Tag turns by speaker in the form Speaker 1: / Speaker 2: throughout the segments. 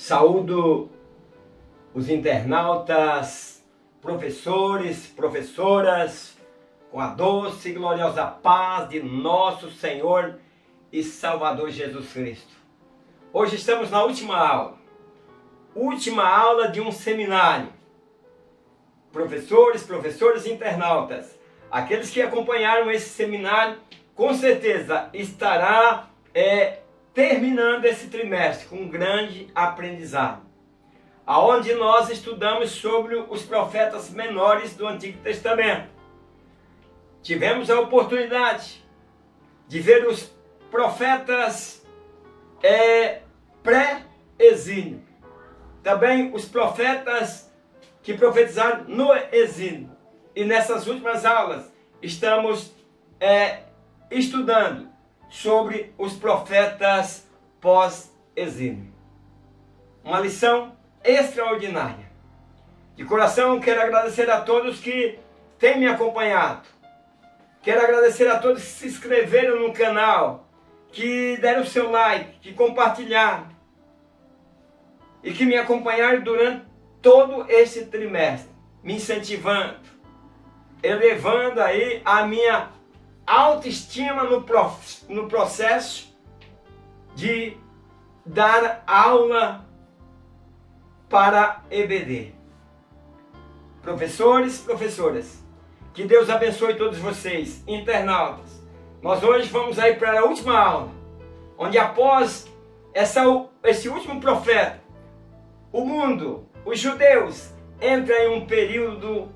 Speaker 1: Saúdo os internautas, professores, professoras, com a doce e gloriosa paz de nosso Senhor e Salvador Jesus Cristo. Hoje estamos na última aula de um seminário. Professores, professoras e internautas, aqueles que acompanharam esse seminário, com certeza estará terminando esse trimestre com um grande aprendizado, aonde nós estudamos sobre os profetas menores do Antigo Testamento. Tivemos a oportunidade de ver os profetas pré-exílio, também os profetas que profetizaram no exílio. E nessas últimas aulas estamos estudando sobre os profetas pós-exílio. Uma lição extraordinária. De coração quero agradecer a todos que têm me acompanhado. Quero agradecer a todos que se inscreveram no canal, que deram o seu like, que compartilharam e que me acompanharam durante todo esse trimestre, me incentivando, elevando aí a minha autoestima no processo de dar aula para EBD. Professores, professoras, que Deus abençoe todos vocês, internautas. Nós hoje vamos aí para a última aula, onde após esse último profeta, o mundo, os judeus, entram em um período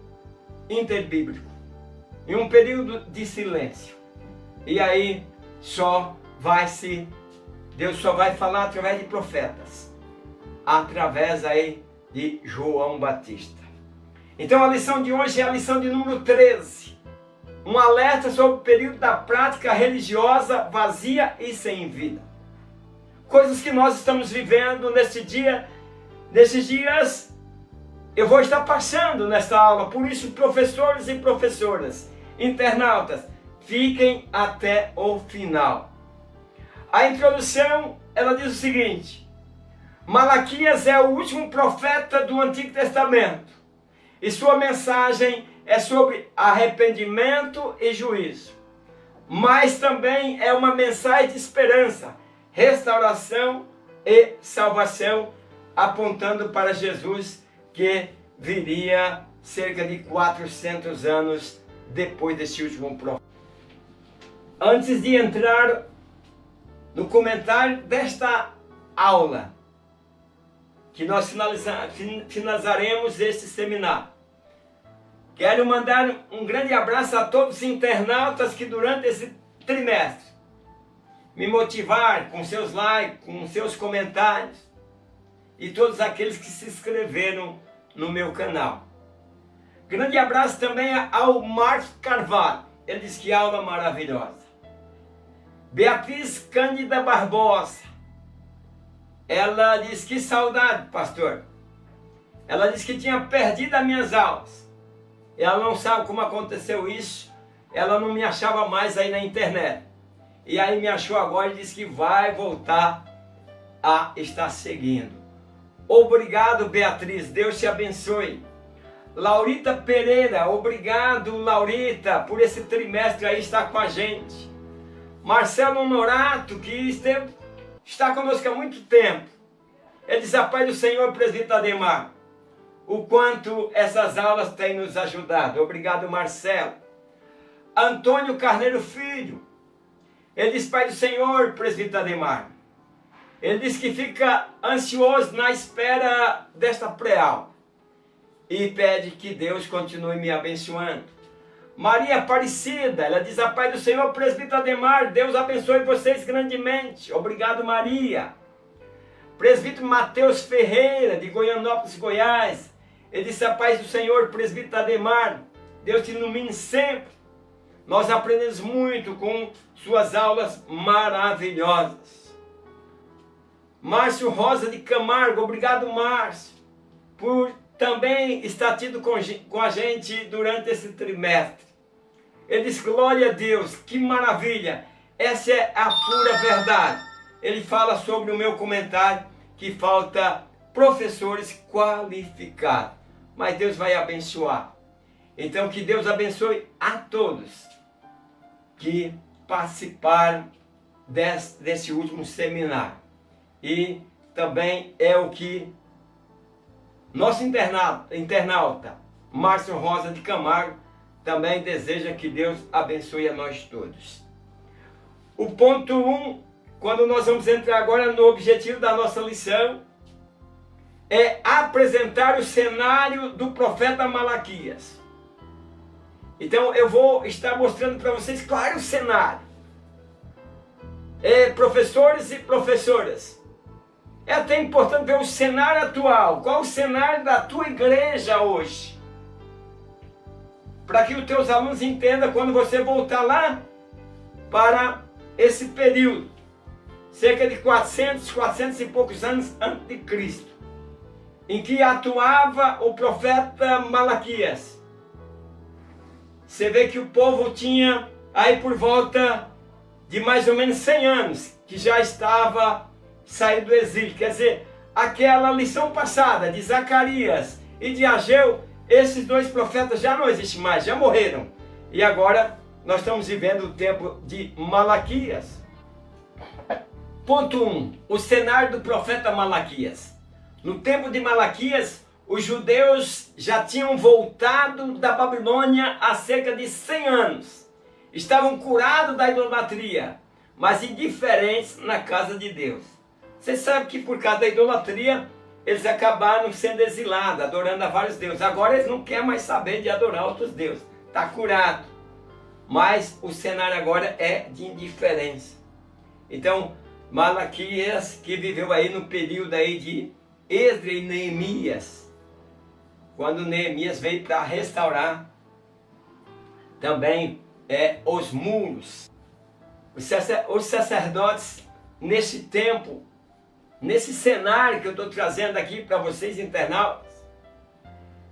Speaker 1: interbíblico, em um período de silêncio. E aí Deus só vai falar através de profetas, através aí de João Batista. Então a lição de hoje é a lição de número 13, um alerta sobre o período da prática religiosa vazia e sem vida. Coisas que nós estamos vivendo nesses dias, eu vou estar passando nesta aula, por isso professores e professoras, internautas, fiquem até o final. A introdução, ela diz o seguinte: Malaquias é o último profeta do Antigo Testamento e sua mensagem é sobre arrependimento e juízo, mas também é uma mensagem de esperança, restauração e salvação, apontando para Jesus, que viria cerca de 400 anos depois desse último profeta. Antes de entrar no comentário desta aula, que nós finalizaremos este seminário, quero mandar um grande abraço a todos os internautas que durante esse trimestre me motivaram com seus likes, com seus comentários, e todos aqueles que se inscreveram no meu canal. Grande abraço também ao Marcos Carvalho, ele diz que aula maravilhosa. Beatriz Cândida Barbosa, ela diz que saudade, pastor. Ela diz que tinha perdido as minhas aulas. Ela não sabe como aconteceu isso, ela não me achava mais aí na internet. E aí me achou agora e disse que vai voltar a estar seguindo. Obrigado, Beatriz, Deus te abençoe. Laurita Pereira, obrigado, Laurita, por esse trimestre aí estar com a gente. Marcelo Honorato, que está conosco há muito tempo. Ele diz: a paz do Senhor, presbítero Ademar. O quanto essas aulas têm nos ajudado. Obrigado, Marcelo. Antônio Carneiro Filho. Ele diz: pai do Senhor, presbítero Ademar. Ele diz que fica ansioso na espera desta pré-aula e pede que Deus continue me abençoando. Maria Aparecida, ela diz: a paz do Senhor, presbítero Ademar, Deus abençoe vocês grandemente. Obrigado, Maria. Presbítero Mateus Ferreira, de Goianópolis, Goiás, ele disse: a paz do Senhor, presbítero Ademar, Deus te ilumine sempre. Nós aprendemos muito com suas aulas maravilhosas. Márcio Rosa de Camargo, obrigado, Márcio, por também estar tido com a gente durante esse trimestre. Ele diz: glória a Deus, que maravilha, essa é a pura verdade. Ele fala sobre o meu comentário, que falta professores qualificados. Mas Deus vai abençoar. Então que Deus abençoe a todos que participaram desse último seminário. E também é o que nosso internauta Márcio Rosa de Camargo também deseja, que Deus abençoe a nós todos. O ponto 1, quando nós vamos entrar agora no objetivo da nossa lição, é apresentar o cenário do profeta Malaquias. Então eu vou estar mostrando para vocês qual é o cenário. Professores e professoras, é até importante ver o cenário atual. Qual é o cenário da tua igreja hoje? Para que os teus alunos entendam quando você voltar lá para esse período. Cerca de 400 e poucos anos antes de Cristo. Em que atuava o profeta Malaquias. Você vê que o povo tinha aí por volta de mais ou menos 100 anos que já estava saído do exílio. Quer dizer, aquela lição passada de Zacarias e de Ageu, esses dois profetas já não existem mais, já morreram. E agora nós estamos vivendo o tempo de Malaquias. Ponto 1. O cenário do profeta Malaquias. No tempo de Malaquias, os judeus já tinham voltado da Babilônia há cerca de 100 anos. Estavam curados da idolatria, mas indiferentes na casa de Deus. Você sabe que por causa da idolatria, eles acabaram sendo exilados, adorando a vários deuses. Agora eles não querem mais saber de adorar outros deuses. Está curado. Mas o cenário agora é de indiferença. Então, Malaquias, que viveu aí no período aí de Esdras e Neemias, quando Neemias veio para restaurar também os muros. Os sacerdotes, nesse tempo, nesse cenário que eu estou trazendo aqui para vocês, internautas,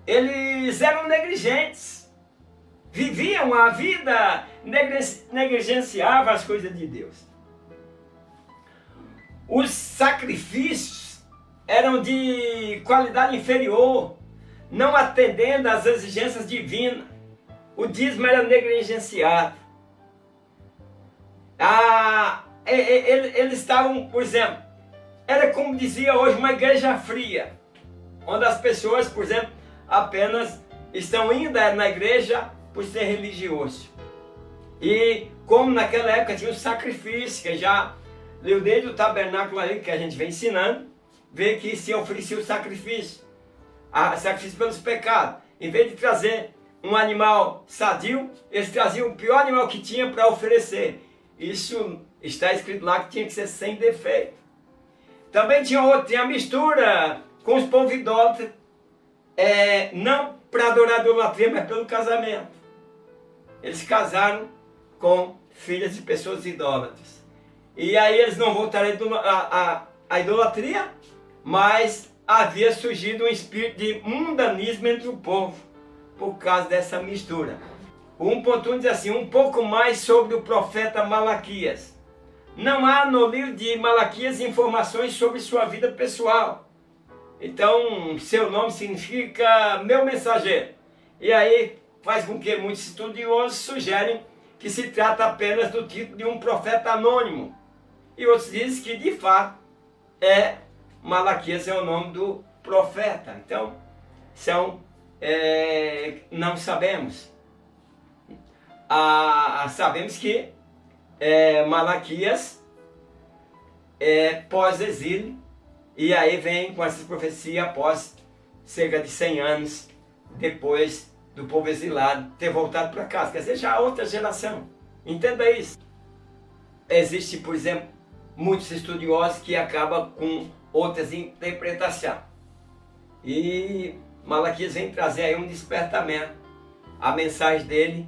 Speaker 1: eles eram negligentes, viviam a vida, negligenciavam as coisas de Deus. Os sacrifícios eram de qualidade inferior, não atendendo às exigências divinas. O dízimo era negligenciado. Eles estavam, por exemplo, era como dizia hoje, uma igreja fria, onde as pessoas, por exemplo, apenas estão indo na igreja por ser religioso. E como naquela época tinha o sacrifício, que já leu desde o tabernáculo aí, que a gente vem ensinando, vê que se oferecia o sacrifício pelos pecados. Em vez de trazer um animal sadio, eles traziam o pior animal que tinha para oferecer. Isso está escrito lá que tinha que ser sem defeito. Também tinha a mistura com os povos idólatras, não para adorar a idolatria, mas pelo casamento. Eles casaram com filhas de pessoas idólatras. E aí eles não voltaram à idolatria, mas havia surgido um espírito de mundanismo entre o povo, por causa dessa mistura. O 1.1 diz assim, um pouco mais sobre o profeta Malaquias. Não há no livro de Malaquias informações sobre sua vida pessoal. Então, seu nome significa meu mensageiro. E aí faz com que muitos estudiosos sugerem que se trata apenas do título de um profeta anônimo. E outros dizem que, de fato, Malaquias é o nome do profeta. Então, não sabemos. Sabemos que Malaquias pós-exílio, e aí vem com essas profecias após cerca de 100 anos depois do povo exilado ter voltado para casa. Quer dizer, já outra geração. Entenda isso. Existe, por exemplo, muitos estudiosos que acabam com outras interpretações. E Malaquias vem trazer aí um despertamento. A mensagem dele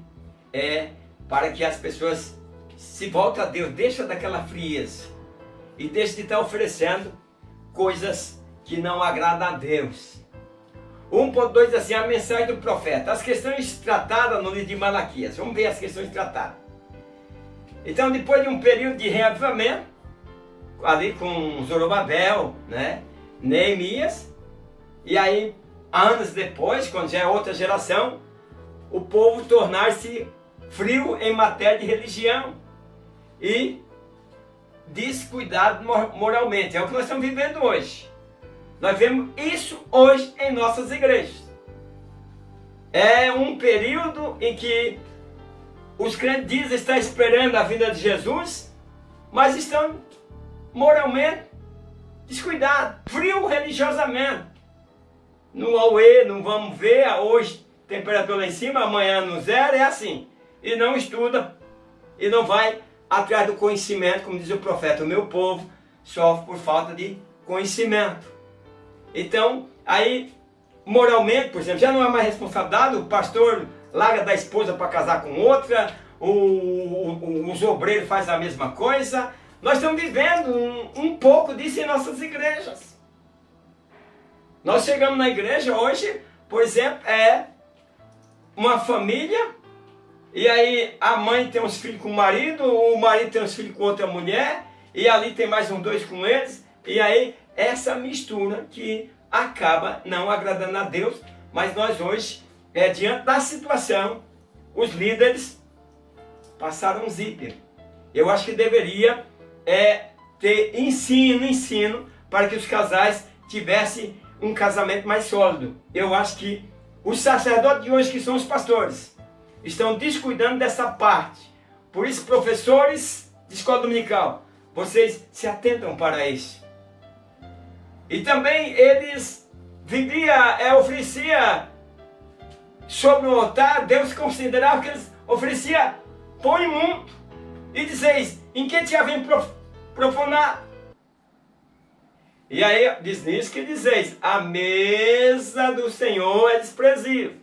Speaker 1: é para que as pessoas se voltem a Deus, deixa daquela frieza e deixa de estar oferecendo coisas que não agradam a Deus. 1.2 diz assim, a mensagem do profeta. As questões tratadas no livro de Malaquias. Vamos ver as questões tratadas. Então, depois de um período de reavivamento, ali com Zorobabel, né? Neemias, e aí, anos depois, quando já é outra geração, o povo tornar-se frio em matéria de religião e descuidado moralmente. É o que nós estamos vivendo hoje. Nós vemos isso hoje em nossas igrejas. É um período em que os crentes dizem estar esperando a vinda de Jesus, mas estão moralmente descuidados, frio religiosamente. No auê, não vamos ver, hoje temperatura lá em cima, amanhã no zero, é assim. E não estuda, e não vai atrás do conhecimento, como diz o profeta, o meu povo sofre por falta de conhecimento. Então, aí, moralmente, por exemplo, já não é mais responsabilidade, o pastor larga da esposa para casar com outra, os obreiros fazem a mesma coisa. Nós estamos vivendo um pouco disso em nossas igrejas. Nós chegamos na igreja hoje, por exemplo, é uma família, e aí a mãe tem uns filhos com o marido tem uns filhos com outra mulher, e ali tem mais uns dois com eles, e aí essa mistura que acaba não agradando a Deus. Mas nós hoje, diante da situação, os líderes passaram um zíper. Eu acho que deveria ter ensino para que os casais tivessem um casamento mais sólido. Eu acho que os sacerdotes de hoje, que são os pastores, estão descuidando dessa parte. Por isso, professores de escola dominical, vocês se atentam para isso. E também eles ofereciam sobre o altar, Deus considerava que eles ofereciam pão imundo. E dizeis, em que te havem profanar? E aí diz nisso que dizeis, a mesa do Senhor é desprezível.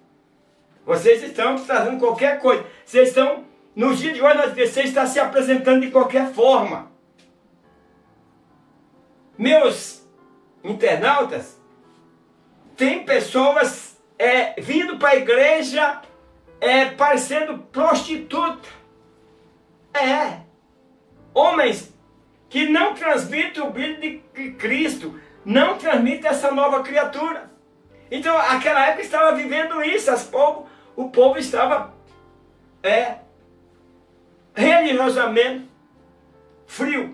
Speaker 1: Vocês estão trazendo qualquer coisa. Vocês estão, nos dias de hoje, você está se apresentando de qualquer forma. Meus internautas, tem pessoas vindo para a igreja parecendo prostituta. Homens que não transmitem o brilho de Cristo, não transmitem essa nova criatura. Então, aquela época estava vivendo isso, o povo estava religiosamente frio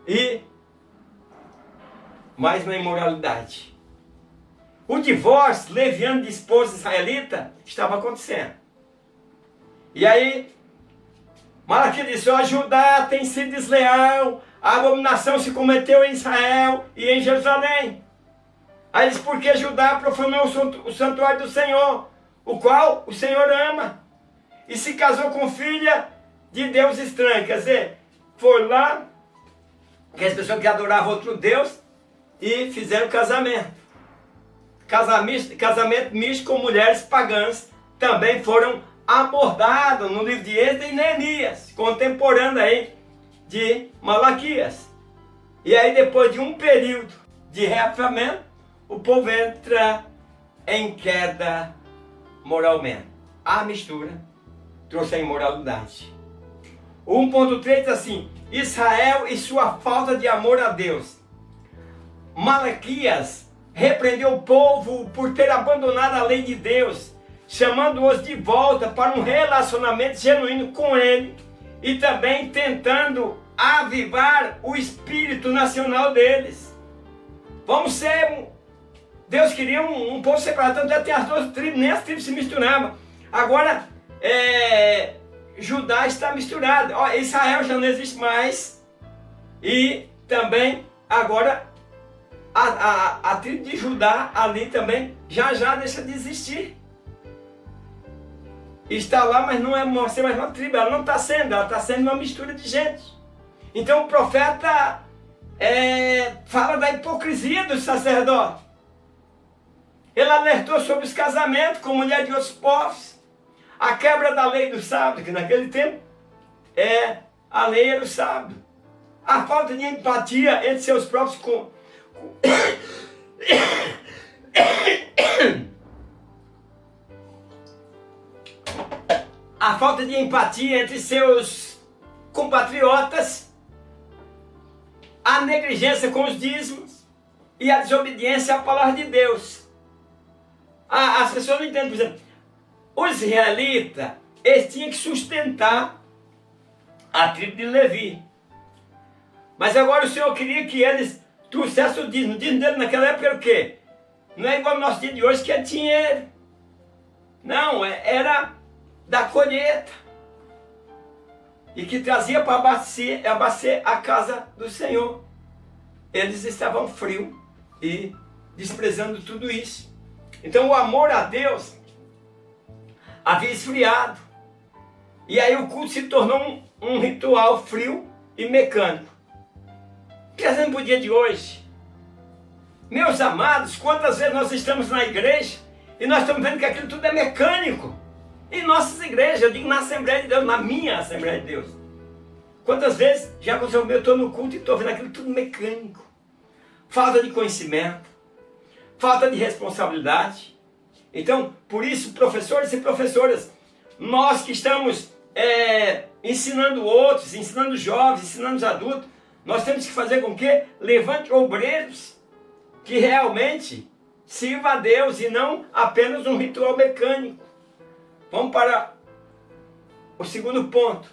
Speaker 1: e mais na imoralidade. O divórcio leviano de esposa israelita estava acontecendo. E aí, Malaquias disse, Judá tem sido desleal, a abominação se cometeu em Israel e em Jerusalém. Aí diz, porque Judá profanou o santuário do Senhor, o qual o Senhor ama, e se casou com filha de Deus estranho. Quer dizer, foi lá, que as pessoas que adoravam outro Deus, e fizeram casamento. Casamento misto com mulheres pagãs também foram abordados no livro de Êxodo e Neemias, contemporâneo aí de Malaquias. E aí, depois de um período de reafamento, o povo entra em queda moralmente. A mistura trouxe a imoralidade. O 1.3 diz assim, Israel e sua falta de amor a Deus. Malaquias repreendeu o povo por ter abandonado a lei de Deus, chamando-os de volta para um relacionamento genuíno com Ele e também tentando avivar o espírito nacional deles. Vamos ser... Deus queria um povo separado, tanto tem as duas tribos, nem as tribos se misturavam. Agora, Judá está misturado. Israel já não existe mais. E também, agora, a tribo de Judá ali também já deixa de existir. Está lá, mas não é mais uma tribo. Ela não está sendo, ela está sendo uma mistura de gente. Então o profeta fala da hipocrisia dos sacerdotes. Ele alertou sobre os casamentos com mulheres de outros povos. A quebra da lei do sábado, que naquele tempo a lei era o sábado. A falta de empatia entre seus próprios a falta de empatia entre seus compatriotas, a negligência com os dízimos, e a desobediência à palavra de Deus. As pessoas não entendem, por exemplo, os israelitas, eles tinham que sustentar a tribo de Levi. Mas agora o Senhor queria que eles trouxessem o dízimo. O dízimo dele naquela época era o quê? Não é igual no nosso dia de hoje que é dinheiro. Não, era da colheita. E que trazia para abastecer a casa do Senhor. Eles estavam frios e desprezando tudo isso. Então o amor a Deus havia esfriado. E aí o culto se tornou um ritual frio e mecânico. Trazendo para o dia de hoje. Meus amados, quantas vezes nós estamos na igreja e nós estamos vendo que aquilo tudo é mecânico. Em nossas igrejas, eu digo na Assembleia de Deus, na minha Assembleia de Deus. Quantas vezes já aconteceu, eu estou no culto e estou vendo aquilo tudo mecânico. Falta de conhecimento, falta de responsabilidade. Então, por isso, professores e professoras, nós que estamos ensinando outros, ensinando jovens, ensinando os adultos, nós temos que fazer com que levante obreiros que realmente sirva a Deus e não apenas um ritual mecânico. Vamos para o segundo ponto.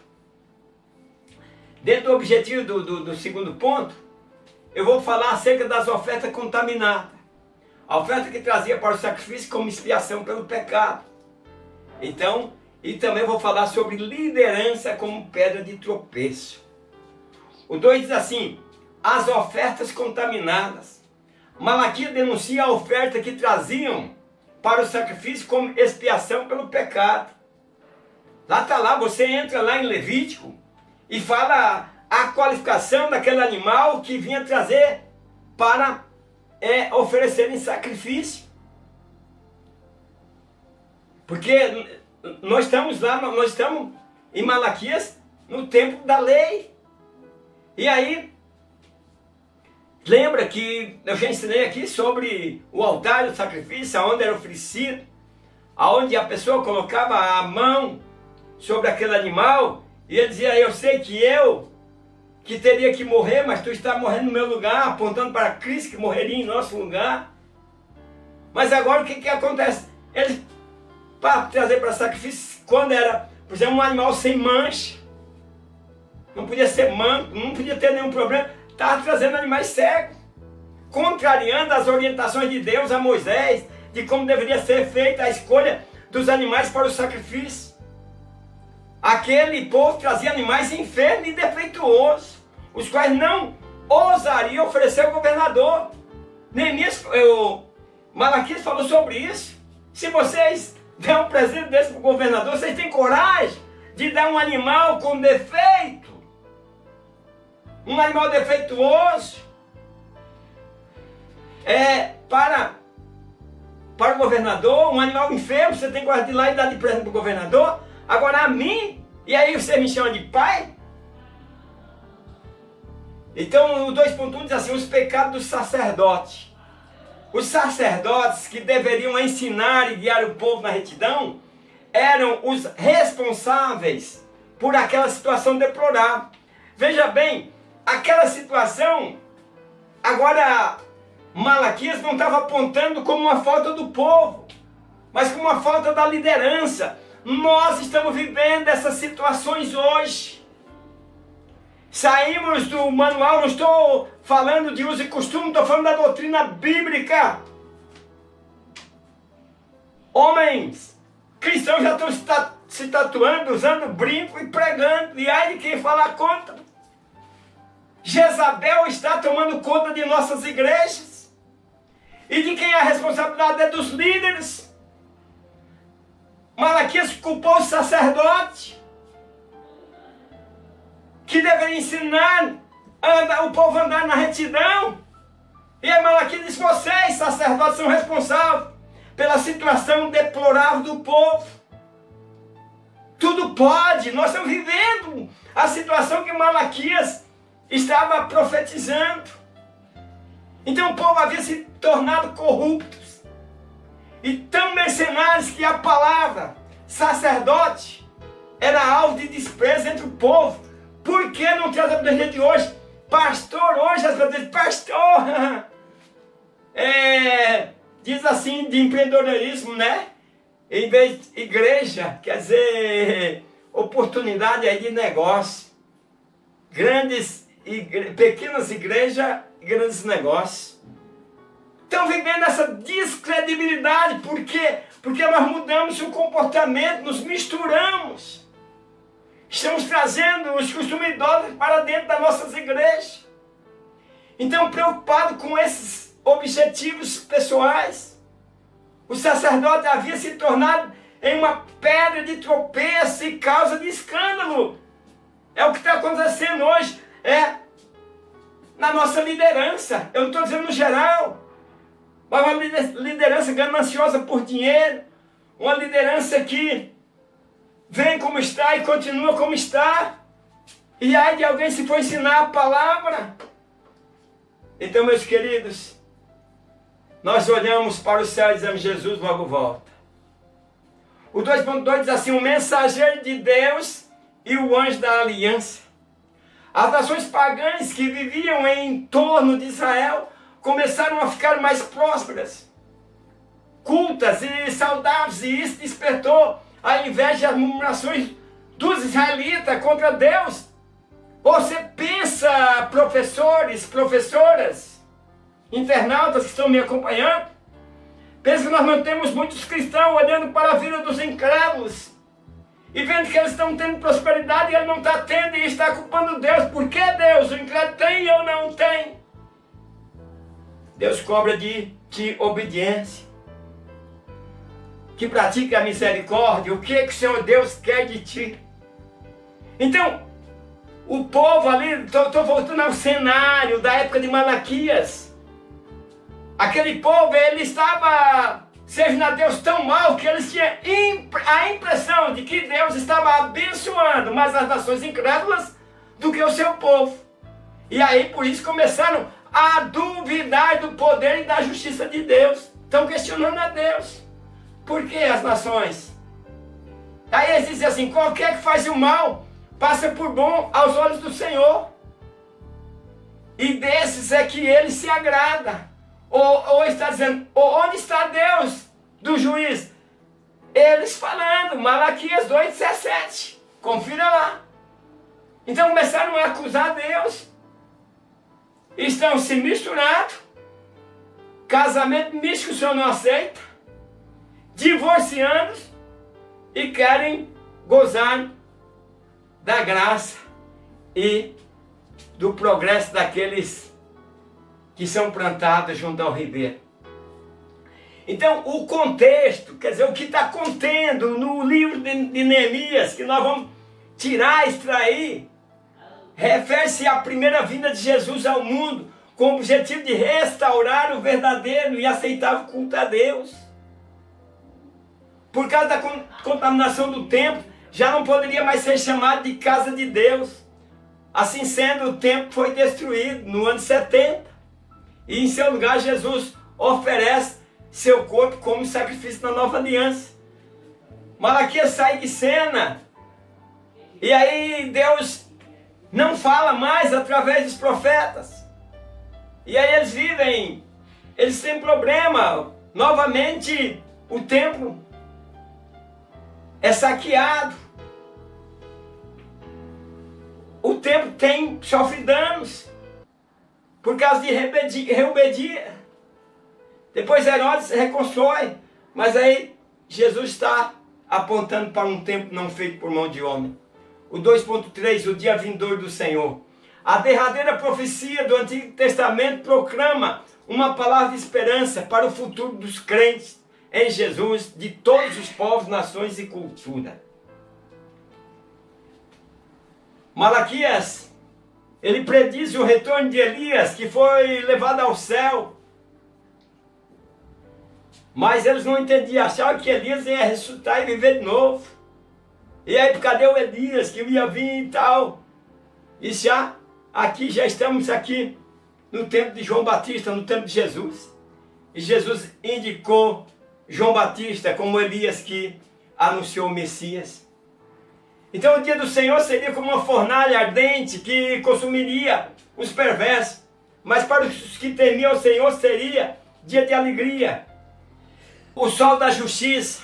Speaker 1: Dentro do objetivo do segundo ponto, eu vou falar acerca das ofertas contaminadas. A oferta que trazia para o sacrifício como expiação pelo pecado. Então, e também vou falar sobre liderança como pedra de tropeço. O 2 diz assim, as ofertas contaminadas. Malaquias denuncia a oferta que traziam para o sacrifício como expiação pelo pecado. Lá está lá, você entra lá em Levítico e fala a qualificação daquele animal que vinha trazer para oferecer em sacrifício. Porque nós estamos lá, nós estamos em Malaquias no tempo da lei. E aí, lembra que eu já ensinei aqui sobre o altar do sacrifício, onde era oferecido, onde a pessoa colocava a mão sobre aquele animal, e ele dizia, eu sei que teria que morrer, mas tu está morrendo no meu lugar, apontando para Cristo que morreria em nosso lugar. Mas agora o que acontece? Eles, para trazer para sacrifício, quando era, por exemplo, um animal sem mancha, não podia ser manco, não podia ter nenhum problema, estava trazendo animais cegos, contrariando as orientações de Deus a Moisés, de como deveria ser feita a escolha dos animais para o sacrifício. Aquele povo trazia animais enfermos e defeituosos, os quais não ousariam oferecer ao governador. Malaquias falou sobre isso. Se vocês der um presente desse para o governador, vocês têm coragem de dar um animal com defeito? Um animal defeituoso? Para o governador, um animal enfermo, você tem coragem de ir lá e dar de presente para o governador? Agora a mim, e aí você me chama de pai? Então o 2.1 diz assim, os pecados do sacerdote. Os sacerdotes que deveriam ensinar e guiar o povo na retidão, eram os responsáveis por aquela situação deplorável. Veja bem, aquela situação, agora Malaquias não estava apontando como uma falta do povo, mas como uma falta da liderança. Nós estamos vivendo essas situações hoje. Saímos do manual, não estou falando de uso e costume, estou falando da doutrina bíblica. Homens cristãos já estão se tatuando, usando brinco e pregando, e aí de quem falar conta. Jezabel está tomando conta de nossas igrejas, e de quem a responsabilidade é dos líderes. Malaquias culpou o sacerdote, que deveria ensinar o povo a andar na retidão. E aí Malaquias diz, vocês, sacerdotes, são responsáveis pela situação deplorável do povo. Tudo pode, nós estamos vivendo a situação que Malaquias estava profetizando. Então o povo havia se tornado corruptos e tão mercenários que a palavra sacerdote era alvo de desprezo entre o povo. Por que não traz a vida de hoje? Pastor, hoje as pessoas dizem, pastor, diz assim, de empreendedorismo, né? Em vez de igreja, quer dizer, oportunidade aí de negócio. Pequenas igrejas e grandes negócios. Estão vivendo essa descredibilidade. Por quê? Porque nós mudamos o comportamento, nos misturamos. Estamos trazendo os costumes idólatras para dentro das nossas igrejas. Então, preocupado com esses objetivos pessoais, o sacerdote havia se tornado em uma pedra de tropeço e causa de escândalo. É o que está acontecendo hoje, na nossa liderança. Eu não estou dizendo no geral, mas uma liderança gananciosa por dinheiro, uma liderança que vem como está e continua como está. E aí de alguém se for ensinar a palavra. Então, meus queridos, nós olhamos para o céu e dizemos, Jesus logo volta. O 2.2 diz assim, o mensageiro de Deus e o anjo da aliança. As nações pagãs que viviam em torno de Israel começaram a ficar mais prósperas, cultas e saudáveis, e isso despertou a inveja e as murmurações dos israelitas contra Deus. Você pensa, professores, professoras, internautas que estão me acompanhando, pensa que nós não temos muitos cristãos olhando para a vida dos incrédulos e vendo que eles estão tendo prosperidade e ele não está tendo e está culpando Deus. Por que Deus? O incrédulo tem e eu não tenho. Deus cobra de obediência, que pratica a misericórdia. O que o Senhor Deus quer de ti? Então, o povo ali, estou voltando ao cenário da época de Malaquias. Aquele povo, ele estava servindo a Deus tão mal que eles tinham a impressão de que Deus estava abençoando mais as nações incrédulas do que o seu povo. E aí, por isso, começaram a duvidar do poder e da justiça de Deus. Estão questionando a Deus. Por que as nações? Aí eles dizem assim, qualquer que faz o mal passa por bom aos olhos do Senhor. E desses é que ele se agrada. Ou está dizendo, onde está Deus do juiz? Eles falando, Malaquias 2,17. Confira lá. Então começaram a acusar Deus. Estão se misturando. Casamento místico o Senhor não aceita. Divorciando. E querem gozar da graça e do progresso daqueles que são plantados junto ao ribeiro. Então, o contexto, quer dizer, o que está contendo no livro de Neemias, que nós vamos tirar, extrair, refere-se à primeira vinda de Jesus ao mundo, com o objetivo de restaurar o verdadeiro e aceitável culto a Deus. Por causa da contaminação do templo, já não poderia mais ser chamado de casa de Deus. Assim sendo, o templo foi destruído no ano 70. E em seu lugar, Jesus oferece seu corpo como sacrifício na nova aliança. Malaquias sai de cena. E aí Deus não fala mais através dos profetas. E aí eles têm problema. Novamente, o templo é saqueado. O templo sofre danos por causa de rebeldia. Depois Herodes reconstrói, mas aí Jesus está apontando para um templo não feito por mão de homem. O 2.3, o dia vindouro do Senhor. A derradeira profecia do Antigo Testamento proclama uma palavra de esperança para o futuro dos crentes em Jesus, de todos os povos, nações e cultura. Malaquias, ele prediz o retorno de Elias, que foi levado ao céu. Mas eles não entendiam, achavam que Elias ia ressuscitar e viver de novo. E aí, cadê o Elias que ia vir e tal? E já estamos aqui no tempo de João Batista, no tempo de Jesus. E Jesus indicou João Batista como Elias que anunciou o Messias. Então o dia do Senhor seria como uma fornalha ardente que consumiria os perversos. Mas para os que temiam o Senhor seria dia de alegria. O sol da justiça,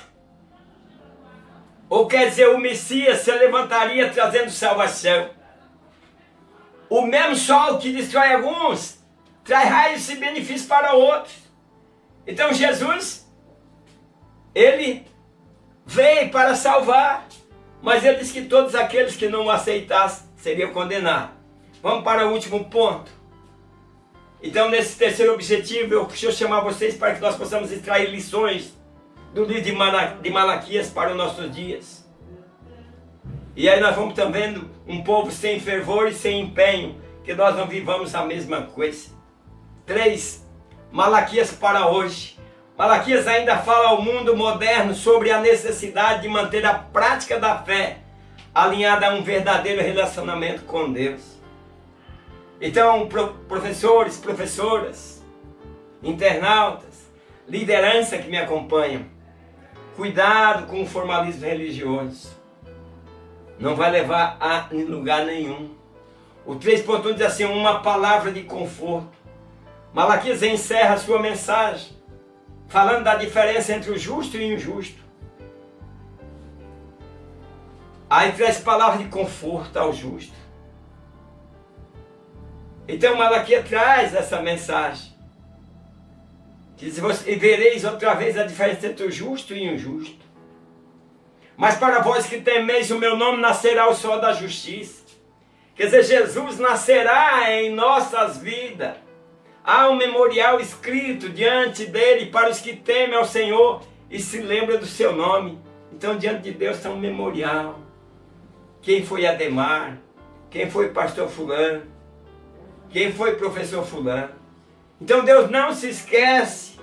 Speaker 1: ou quer dizer, o Messias se levantaria trazendo salvação. O mesmo sol que destrói alguns, traz raios e benefícios para outros. Então Jesus, ele veio para salvar, mas ele disse que todos aqueles que não o aceitassem seriam condenados. Vamos para o último ponto. Então, nesse terceiro objetivo, eu quero chamar vocês para que nós possamos extrair lições do livro de Malaquias para os nossos dias. E aí nós vamos estar vendo um povo sem fervor e sem empenho, que nós não vivamos a mesma coisa. 3. Malaquias para hoje. Malaquias ainda fala ao mundo moderno sobre a necessidade de manter a prática da fé alinhada a um verdadeiro relacionamento com Deus. Então, professores, professoras, internautas, liderança que me acompanham, cuidado com o formalismo religioso. Não vai levar a lugar nenhum. O 3.1 diz assim, uma palavra de conforto. Malaquias encerra a sua mensagem falando da diferença entre o justo e o injusto. Aí traz palavras de conforto ao justo. Então Malaquias traz essa mensagem. Diz, e vereis outra vez a diferença entre o justo e o injusto. Mas para vós que temeis o meu nome, nascerá o sol da justiça. Quer dizer, Jesus nascerá em nossas vidas. Há um memorial escrito diante dele para os que temem ao Senhor e se lembram do seu nome. Então diante de Deus está um memorial. Quem foi Ademar? Quem foi pastor fulano? Quem foi professor fulano? Então Deus não se esquece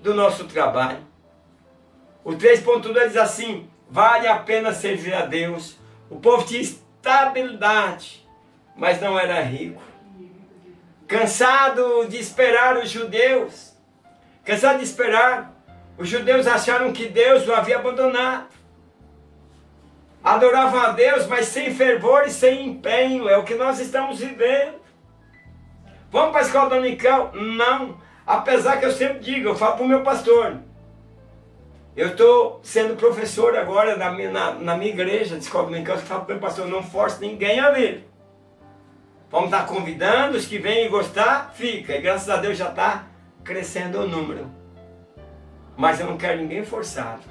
Speaker 1: do nosso trabalho. O 3.2 diz assim, vale a pena servir a Deus. O povo tinha estabilidade, mas não era rico. Cansado de esperar os judeus, os judeus acharam que Deus o havia abandonado. Adoravam a Deus, mas sem fervor e sem empenho. É o que nós estamos vivendo. Vamos para a escola dominical? Não. Apesar que eu sempre digo, eu falo para o meu pastor. Eu estou sendo professor agora na minha igreja de escola dominical. Eu falo para o meu pastor, não force ninguém a vir. Vamos estar convidando, os que vêm gostar, fica. E graças a Deus já está crescendo o número. Mas eu não quero ninguém forçado.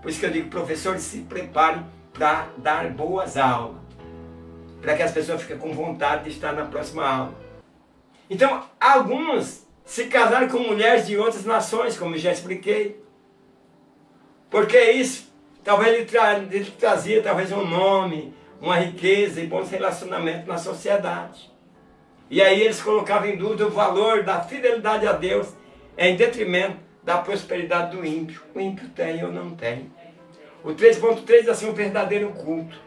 Speaker 1: Por isso que eu digo, professores, se preparem para dar boas aulas. Para que as pessoas fiquem com vontade de estar na próxima aula. Então, alguns se casaram com mulheres de outras nações, como eu já expliquei. Porque isso, talvez ele trazia talvez um nome, uma riqueza e bons relacionamentos na sociedade. E aí eles colocavam em dúvida o valor da fidelidade a Deus em detrimento da prosperidade do ímpio. O ímpio tem ou não tem. O 3.3 diz assim, um verdadeiro culto.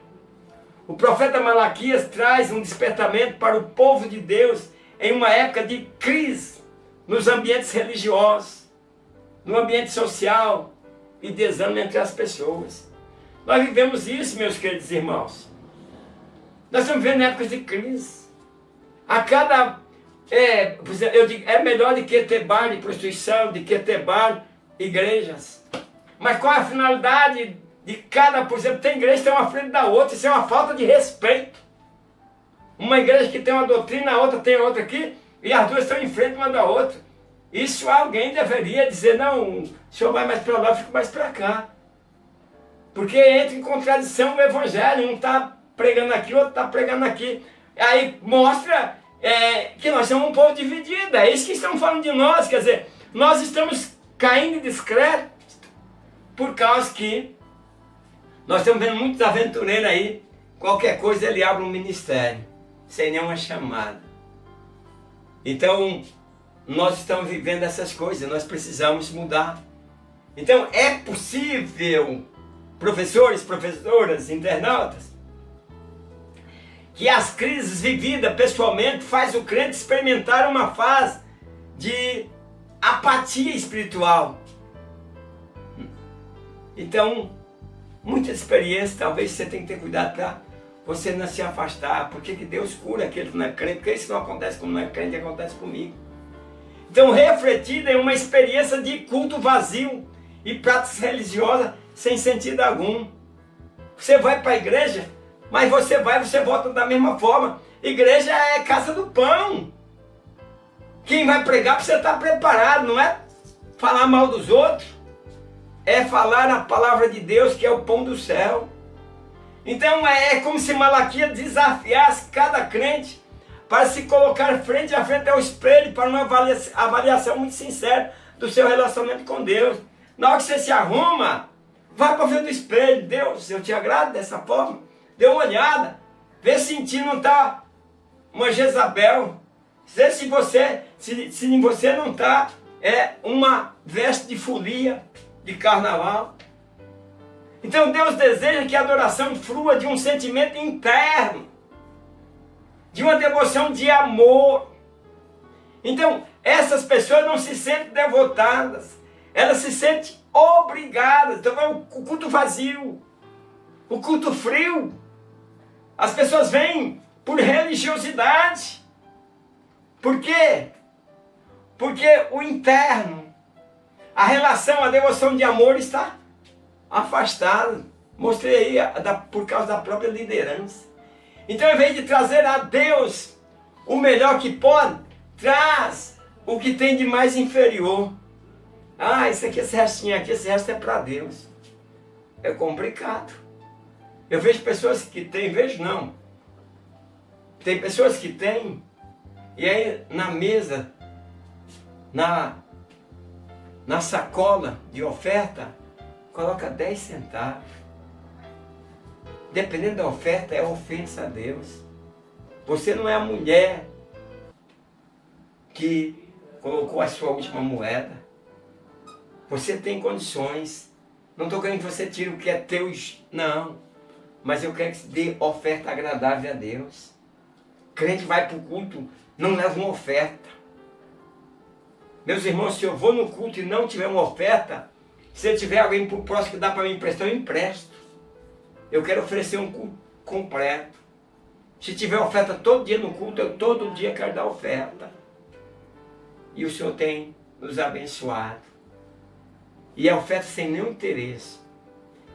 Speaker 1: O profeta Malaquias traz um despertamento para o povo de Deus em uma época de crise nos ambientes religiosos, no ambiente social e desânimo entre as pessoas. Nós vivemos isso, meus queridos irmãos. Nós estamos vivendo épocas de crise. A cada... eu digo, é melhor do que ter bar de prostituição, do que ter bar igrejas. Mas qual é a finalidade de cada... Por exemplo, tem igreja que tem uma frente da outra. Isso é uma falta de respeito. Uma igreja que tem uma doutrina, a outra tem outra aqui, e as duas estão em frente uma da outra. Isso alguém deveria dizer, não, o senhor vai mais para lá, eu fico mais para cá. Porque entra em contradição o evangelho, um está pregando aqui, o outro está pregando aqui. Aí mostra que nós somos um povo dividido, é isso que estão falando de nós, quer dizer, nós estamos caindo em descrédito, por causa que nós estamos vendo muitos aventureiros aí, qualquer coisa ele abre um ministério, sem nenhuma chamada. Então, nós estamos vivendo essas coisas, nós precisamos mudar. Então, é possível, professores, professoras, internautas, que as crises vividas pessoalmente faz o crente experimentar uma fase de apatia espiritual. Então, muita experiência, talvez você tenha que ter cuidado para você não se afastar. Porque que Deus cura aquele que não é crente, porque isso não acontece como não é crente, acontece comigo. Então, refletida em uma experiência de culto vazio e práticas religiosas sem sentido algum. Você vai para a igreja, mas você volta da mesma forma. Igreja é casa do pão. Quem vai pregar precisa estar preparado, não é falar mal dos outros. É falar a palavra de Deus, que é o pão do céu. Então é como se Malaquias desafiasse cada crente para se colocar frente a frente ao espelho para uma avaliação muito sincera do seu relacionamento com Deus. Na hora que você se arruma, vai para frente do espelho. Deus, eu te agrado dessa forma. Dê uma olhada. Vê se em ti não está uma Jezabel. Vê se em você não está uma veste de folia, de carnaval. Então Deus deseja que a adoração flua de um sentimento interno, de uma devoção de amor. Então essas pessoas não se sentem devotadas, elas se sentem obrigadas. Então o culto vazio, o culto frio. As pessoas vêm por religiosidade. Por quê? Porque o interno, a relação, a devoção de amor está afastada. Mostrei aí por causa da própria liderança. Então, em vez de trazer a Deus o melhor que pode, traz o que tem de mais inferior. Ah, isso aqui, esse restinho aqui, esse resto é para Deus. É complicado. Eu vejo pessoas que têm, vejo não. Tem pessoas que têm, e aí na mesa, na sacola de oferta, coloca 10 centavos. Dependendo da oferta, é ofensa a Deus. Você não é a mulher que colocou a sua última moeda. Você tem condições. Não estou querendo que você tire o que é teu, não. Mas eu quero que você dê oferta agradável a Deus. Crente vai para o culto, não leva uma oferta. Meus irmãos, se eu vou no culto e não tiver uma oferta, se tiver alguém por próximo que dá para me emprestar, eu empresto. Eu quero oferecer um culto completo. Se tiver oferta todo dia no culto, eu todo dia quero dar oferta. E o Senhor tem nos abençoado. E é oferta sem nenhum interesse.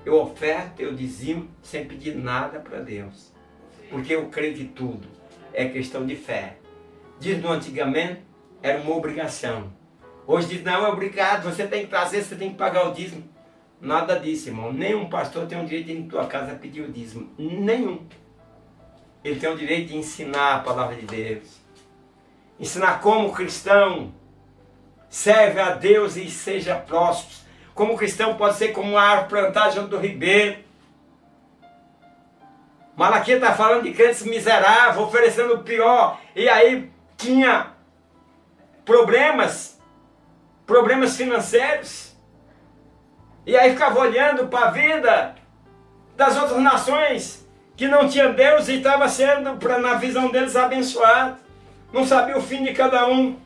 Speaker 1: Eu oferto, eu dizimo, sem pedir nada para Deus. Porque eu creio que tudo é questão de fé. Diz no antigamente, era uma obrigação. Hoje diz, não, é obrigado, você tem que trazer, você tem que pagar o dízimo. Nada disso, irmão. Nenhum pastor tem o direito de ir em tua casa pedir o dízimo. Nenhum. Ele tem o direito de ensinar a palavra de Deus. Ensinar como o cristão serve a Deus e seja próspero. Como o cristão pode ser como uma árvore plantada junto do ribeiro. Malaquias está falando de crentes miseráveis, oferecendo o pior. E aí tinha problemas financeiros. E aí ficava olhando para a vida das outras nações que não tinham Deus e estava sendo, na visão deles, abençoado. Não sabia o fim de cada um.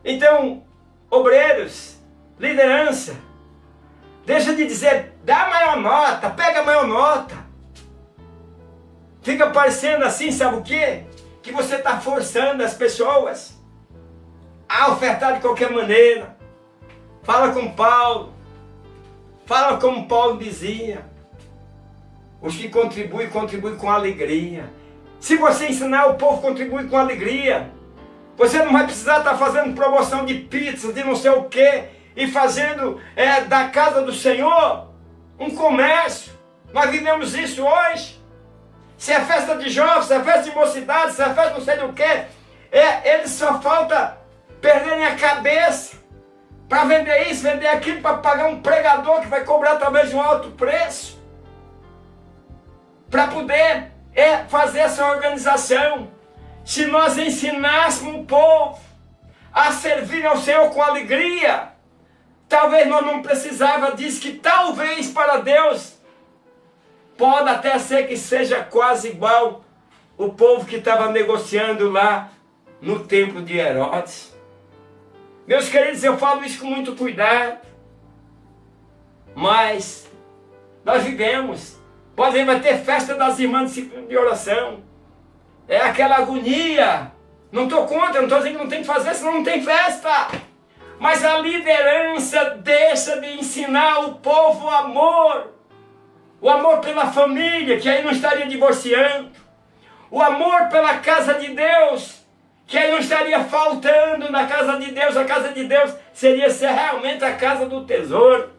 Speaker 1: Então, obreiros, liderança, deixa de dizer, dá a maior nota, pega a maior nota. Fica parecendo assim, sabe o quê? Que você está forçando as pessoas a ofertar de qualquer maneira. Fala com Paulo. Fala como Paulo dizia. Os que contribuem, contribuem com alegria. Se você ensinar, o povo contribui com alegria. Você não vai precisar estar fazendo promoção de pizza, de não sei o quê, e fazendo da casa do Senhor um comércio. Nós vivemos isso hoje. Se é festa de jovens, se é festa de mocidade, se é festa não sei do quê, eles só falta perderem a cabeça para vender isso, vender aquilo, para pagar um pregador que vai cobrar talvez de um alto preço, para poder fazer essa organização. Se nós ensinássemos o povo a servir ao Senhor com alegria, talvez nós não precisava disso, que talvez para Deus pode até ser que seja quase igual o povo que estava negociando lá no templo de Herodes. Meus queridos, eu falo isso com muito cuidado, mas nós vivemos. Pode ver, vai ter festa das irmãs de oração. É aquela agonia Não estou contra, não estou dizendo que não tem que fazer, senão não tem festa. Mas a liderança deixa de ensinar o povo o amor pela família, que aí não estaria divorciando, o amor pela casa de Deus, que aí não estaria faltando na casa de Deus. A casa de Deus seria ser realmente a casa do tesouro.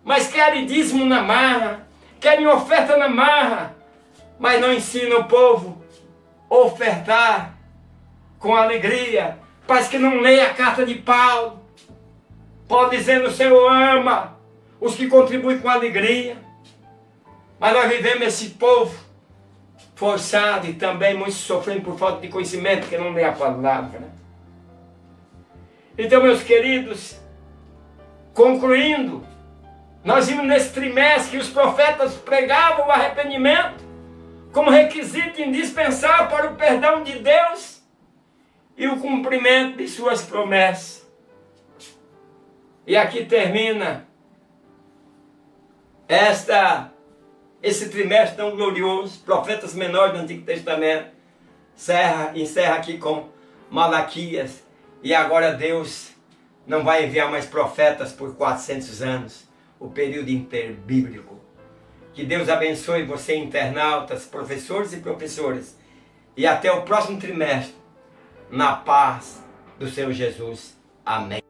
Speaker 1: Mas querem dízimo na marra, querem oferta na marra, mas não ensinam o povo a ofertar com alegria. Parece que não lê a carta de Paulo. Paulo dizendo: o Senhor ama os que contribuem com alegria. Mas nós vivemos esse povo forçado e também muito sofrendo por falta de conhecimento, porque não lê a palavra. Então, meus queridos, concluindo, nós vimos nesse trimestre que os profetas pregavam o arrependimento como requisito indispensável para o perdão de Deus e o cumprimento de suas promessas. E aqui termina esse trimestre tão glorioso. Profetas menores do Antigo Testamento encerra aqui com Malaquias. E agora Deus não vai enviar mais profetas por 400 anos, o período interbíblico. Que Deus abençoe você, internautas, professores e professoras, e até o próximo trimestre, na paz do Senhor Jesus. Amém.